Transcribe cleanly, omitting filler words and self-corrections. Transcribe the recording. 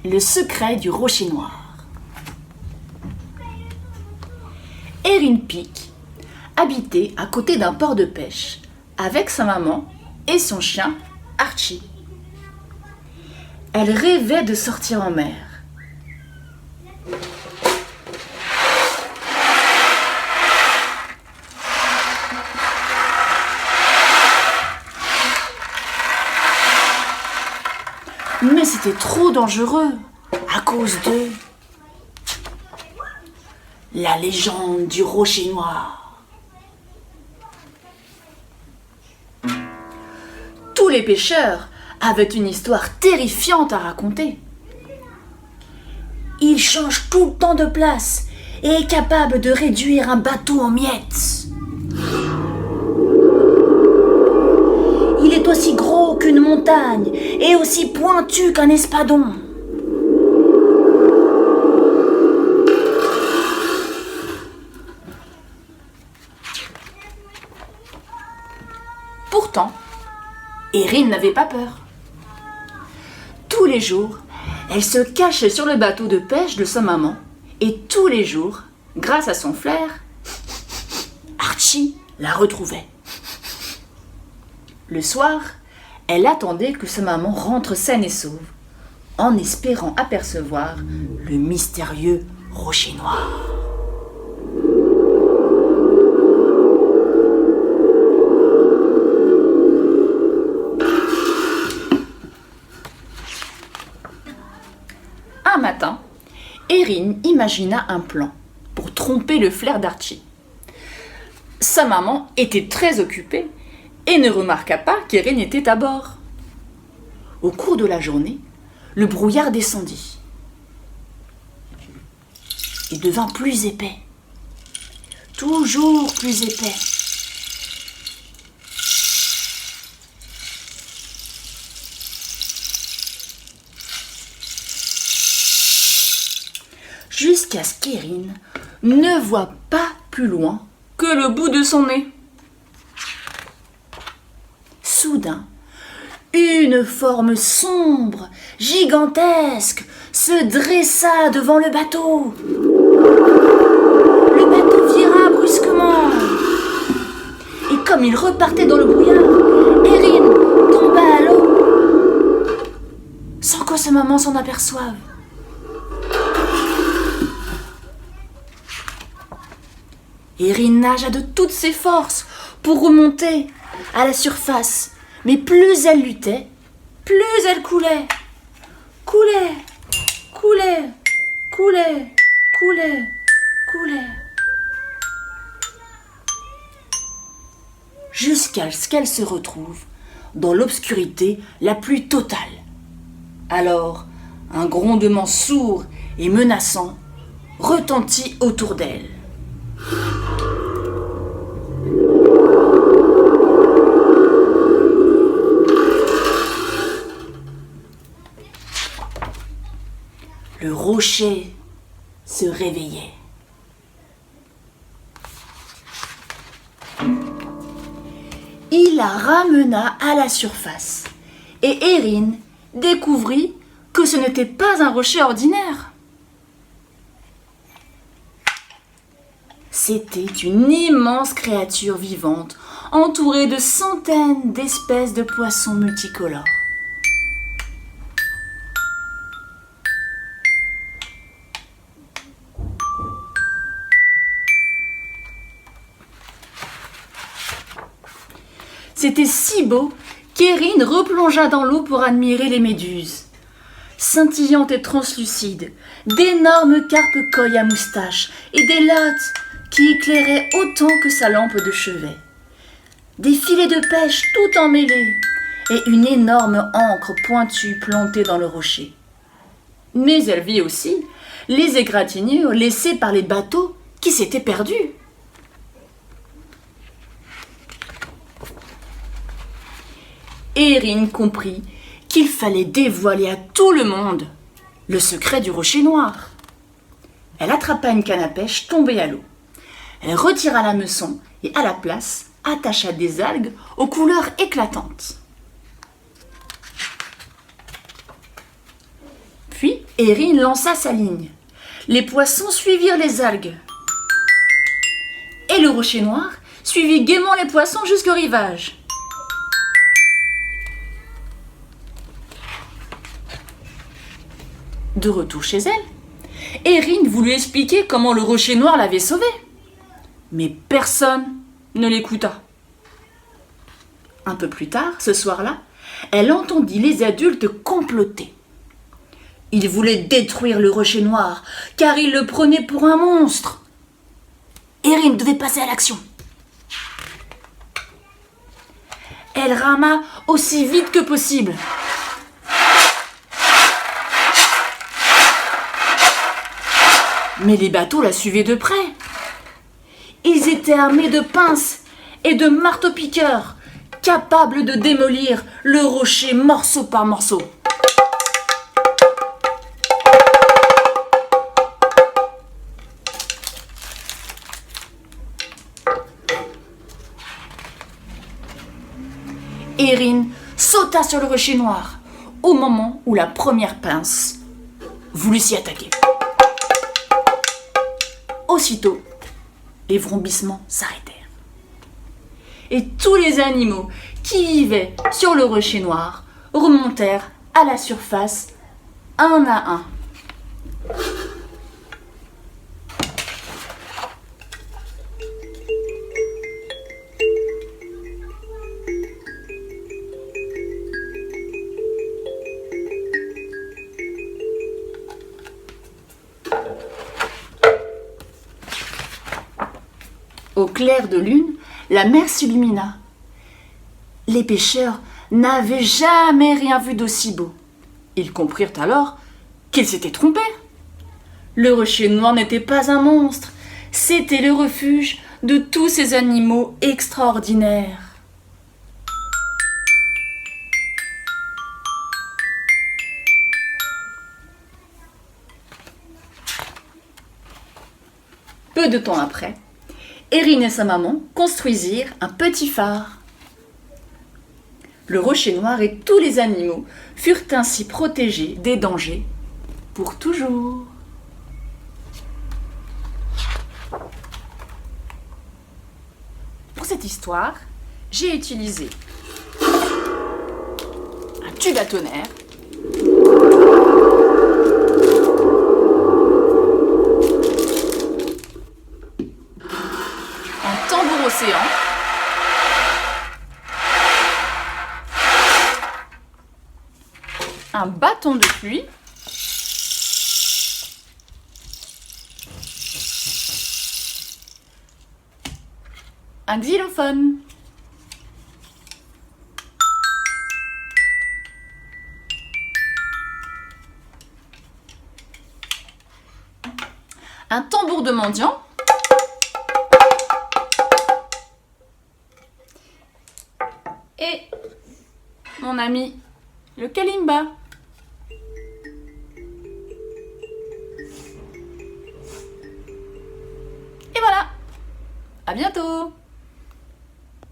Le secret du rocher noir. Erin Peak habitait à côté d'un port de pêche avec sa maman et son chien Archie. Elle rêvait de sortir en mer. Mais c'était trop dangereux à cause de la légende du rocher noir. Tous les pêcheurs avaient une histoire terrifiante à raconter. Il change tout le temps de place et est capable de réduire un bateau en miettes. Il est aussi gros qu'une montagne et aussi pointu qu'un espadon. Pourtant, Erin n'avait pas peur. Tous les jours, elle se cachait sur le bateau de pêche de sa maman et tous les jours, grâce à son flair, Archie la retrouvait. Le soir, elle attendait que sa maman rentre saine et sauve, en espérant apercevoir le mystérieux rocher noir. Un matin, Erin imagina un plan pour tromper le flair d'Archie. Sa maman était très occupée et ne remarqua pas qu'Erin était à bord. Au cours de la journée, le brouillard descendit. Il devint plus épais, toujours plus épais. Jusqu'à ce qu'Erin ne voit pas plus loin que le bout de son nez. Soudain, une forme sombre, gigantesque, se dressa devant le bateau. Le bateau vira brusquement. Et comme il repartait dans le brouillard, Erin tomba à l'eau, sans que sa maman s'en aperçoive. Erin nagea de toutes ses forces pour remonter à la surface, mais plus elle luttait, plus elle coulait. Coulait, coulait, coulait, coulait, coulait. Jusqu'à ce qu'elle se retrouve dans l'obscurité la plus totale. Alors, un grondement sourd et menaçant retentit autour d'elle. Le rocher se réveillait. Il la ramena à la surface et Erin découvrit que ce n'était pas un rocher ordinaire. C'était une immense créature vivante entourée de centaines d'espèces de poissons multicolores. C'était si beau qu'Erin replongea dans l'eau pour admirer les méduses. Scintillantes et translucides, d'énormes carpe-coilles à moustache et des lottes qui éclairaient autant que sa lampe de chevet. Des filets de pêche tout emmêlés et une énorme ancre pointue plantée dans le rocher. Mais elle vit aussi les égratignures laissées par les bateaux qui s'étaient perdus. Erin comprit qu'il fallait dévoiler à tout le monde le secret du rocher noir. Elle attrapa une canne à pêche tombée à l'eau. Elle retira l'hameçon et à la place attacha des algues aux couleurs éclatantes. Puis Erin lança sa ligne. Les poissons suivirent les algues. Et le rocher noir suivit gaiement les poissons jusqu'au rivage. De retour chez elle, Erin voulut expliquer comment le rocher noir l'avait sauvée. Mais personne ne l'écouta. Un peu plus tard, ce soir-là, elle entendit les adultes comploter. Ils voulaient détruire le rocher noir, car ils le prenaient pour un monstre. Erin devait passer à l'action. Elle rama aussi vite que possible. Mais les bateaux la suivaient de près. Ils étaient armés de pinces et de marteaux-piqueurs, capables de démolir le rocher morceau par morceau. Erin sauta sur le rocher noir au moment où la première pince voulut s'y attaquer. Aussitôt, les vrombissements s'arrêtèrent. Et tous les animaux qui vivaient sur le rocher noir remontèrent à la surface un à un. Au clair de lune, la mer s'illumina. Les pêcheurs n'avaient jamais rien vu d'aussi beau. Ils comprirent alors qu'ils s'étaient trompés. Le rocher noir n'était pas un monstre, c'était le refuge de tous ces animaux extraordinaires. Peu de temps après, Erin et sa maman construisirent un petit phare. Le rocher noir et tous les animaux furent ainsi protégés des dangers pour toujours. Pour cette histoire, j'ai utilisé un tube à tonnerre, un tambour océan, un bâton de pluie, un xylophone, un tambour de mendiant, et mon ami le kalimba. Et voilà, à bientôt!